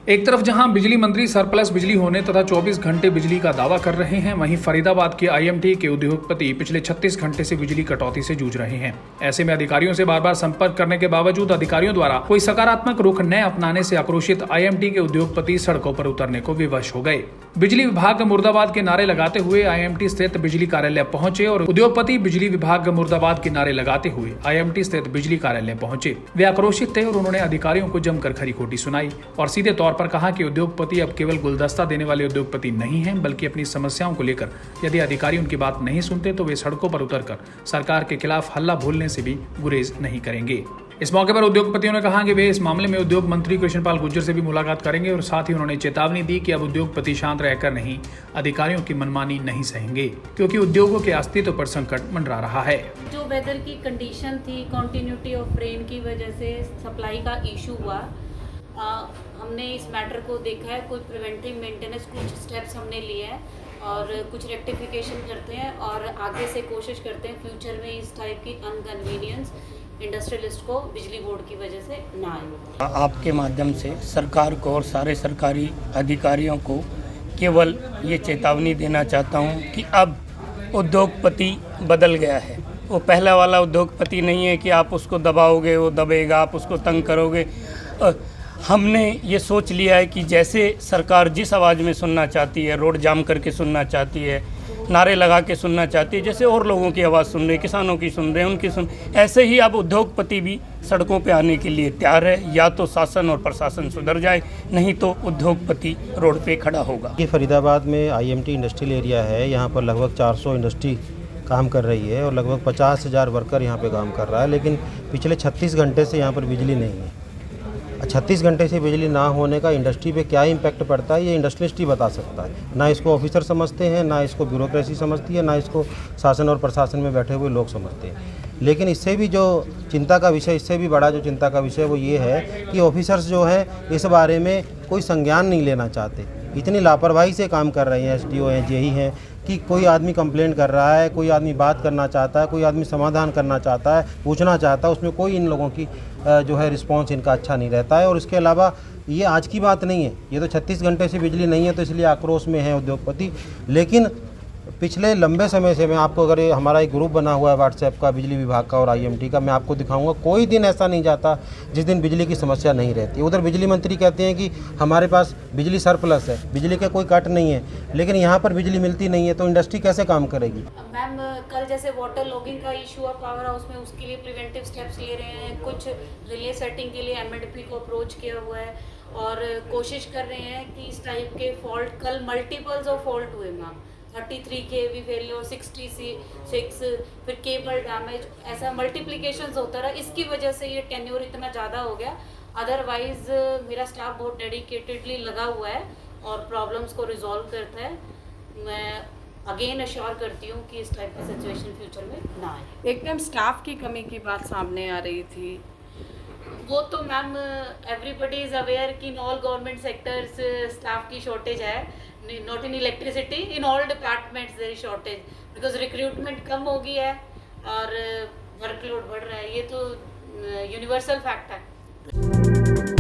एक तरफ जहां बिजली मंत्री सरप्लस बिजली होने तथा 24 घंटे बिजली का दावा कर रहे हैं, वहीं फरीदाबाद के आईएमटी के उद्योगपति पिछले 36 घंटे से बिजली कटौती से जूझ रहे हैं। ऐसे में अधिकारियों से बार बार संपर्क करने के बावजूद अधिकारियों द्वारा कोई सकारात्मक रुख न अपनाने से आक्रोशित आईएमटी के उद्योगपति सड़कों पर उतरने को विवश हो गए। बिजली विभाग मुर्दाबाद के नारे लगाते हुए आईएमटी स्थित बिजली कार्यालय पहुंचे और उद्योगपति बिजली विभाग मुर्दाबाद के नारे लगाते हुए आईएमटी स्थित बिजली कार्यालय पहुंचे। वे आक्रोशित थे और उन्होंने अधिकारियों को जमकर खरी खोटी सुनाई और सीधे तौर पर कहा कि उद्योगपति अब केवल गुलदस्ता देने वाले उद्योगपति नहीं हैं, बल्कि अपनी समस्याओं को लेकर यदि अधिकारी उनकी बात नहीं सुनते तो वे सड़कों पर उतरकर सरकार के खिलाफ हल्ला बोलने से भी गुरेज नहीं करेंगे। इस मौके पर उद्योगपतियों ने कहा कि वे इस मामले में उद्योग मंत्री कृष्णपाल गुर्जर से भी मुलाकात करेंगे और साथ ही उन्होंने चेतावनी दी कि अब उद्योगपति शांत रहकर नहीं, अधिकारियों की मनमानी नहीं सहेंगे, क्योंकि उद्योगों के अस्तित्व पर संकट मंडरा रहा है। जो वेदर की कंडीशन थी, कॉन्टिन्यूटी ऑफ रेन की वजह से सप्लाई का इशू हुआ। हमने इस मैटर को देखा है, कोई प्रिवेंटिव मेंटेनेंस कुछ स्टेप्स हमने लिए हैं और कुछ रेक्टिफिकेशन करते हैं और आगे से कोशिश करते हैं फ्यूचर में इस टाइप की अनकन्वीनियंस इंडस्ट्रियलिस्ट को बिजली बोर्ड की वजह से ना आए। आपके माध्यम से सरकार को और सारे सरकारी अधिकारियों को केवल ये चेतावनी देना चाहता हूँ कि अब उद्योगपति बदल गया है। वो पहला वाला उद्योगपति नहीं है कि आप उसको दबाओगे वो दबेगा, आप उसको तंग करोगे। हमने ये सोच लिया है कि जैसे सरकार जिस आवाज़ में सुनना चाहती है, रोड जाम करके सुनना चाहती है, नारे लगा के सुनना चाहती है, जैसे और लोगों की आवाज़ सुन रहे, किसानों की सुन रहे हैं, उनकी ऐसे ही अब उद्योगपति भी सड़कों पे आने के लिए तैयार है। या तो शासन और प्रशासन सुधर जाए, नहीं तो उद्योगपति रोड पे खड़ा होगा। ये फरीदाबाद में आईएमटी इंडस्ट्रियल एरिया है। यहाँ पर लगभग 400 इंडस्ट्री काम कर रही है और लगभग 50,000 वर्कर यहाँ पे काम कर रहा है, लेकिन पिछले 36 घंटे से यहाँ पर बिजली नहीं है। 36 घंटे से बिजली ना होने का इंडस्ट्री पे क्या इम्पैक्ट पड़ता है, ये इंडस्ट्रियलिस्ट ही बता सकता है। ना इसको ऑफिसर समझते हैं, ना इसको ब्यूरोक्रेसी समझती है, ना इसको शासन और प्रशासन में बैठे हुए लोग समझते हैं। लेकिन इससे भी जो चिंता का विषय, इससे भी बड़ा जो चिंता का विषय वो ये है कि ऑफिसर्स जो है इस बारे में कोई संज्ञान नहीं लेना चाहते। इतनी लापरवाही से काम कर रहे हैं, एसडीओ हैं, जेई हैं, कि कोई आदमी कंप्लेंट कर रहा है, कोई आदमी बात करना चाहता है, कोई आदमी समाधान करना चाहता है, पूछना चाहता है, उसमें कोई इन लोगों की जो है रिस्पांस इनका अच्छा नहीं रहता है। और इसके अलावा ये आज की बात नहीं है, ये तो 36 घंटे से बिजली नहीं है तो इसलिए आक्रोश में है उद्योगपति। लेकिन पिछले लंबे समय से मैं आपको, अगर ये हमारा एक ग्रुप बना हुआ है व्हाट्सएप का बिजली विभाग का और आईएमटी का, मैं आपको दिखाऊंगा, कोई दिन ऐसा नहीं जाता जिस दिन बिजली की समस्या नहीं रहती। उधर बिजली मंत्री कहते हैं कि हमारे पास बिजली सरप्लस है, बिजली का कोई कट नहीं है, लेकिन यहाँ पर बिजली मिलती नहीं है, तो इंडस्ट्री कैसे काम करेगी? मैम, कल जैसे वाटर लॉगिंग का इशू है पावर हाउस में, उसके लिए प्रिवेंटिव स्टेप्स ले रहे हैं। कुछ रिले सेटिंग के लिए एमएडपी को अप्रोच किया हुआ है और कोशिश कर रहे हैं कि इस टाइप के फॉल्ट, कल मल्टीपल्स ऑफ फॉल्ट हुए मैम, 33 kV फेलियर, 66, फिर केबल डैमेज, ऐसा मल्टीप्लिकेशंस होता रहा। इसकी वजह से ये टेन्योर इतना ज़्यादा हो गया। अदरवाइज मेरा स्टाफ बहुत डेडिकेटेडली लगा हुआ है और प्रॉब्लम्स को रिजॉल्व करता है। मैं अगेन अश्योर करती हूँ कि इस टाइप की सिचुएशन फ्यूचर में ना आए। एकदम स्टाफ की कमी की बात सामने आ रही थी। वो तो मैम एवरीबडी इज़ अवेयर कि in all government sectors staff की शॉर्टेज है, not in electricity, in all departments there is shortage, because recruitment कम हो गई है और वर्कलोड बढ़ रहा है। ये तो यूनिवर्सल फैक्ट है।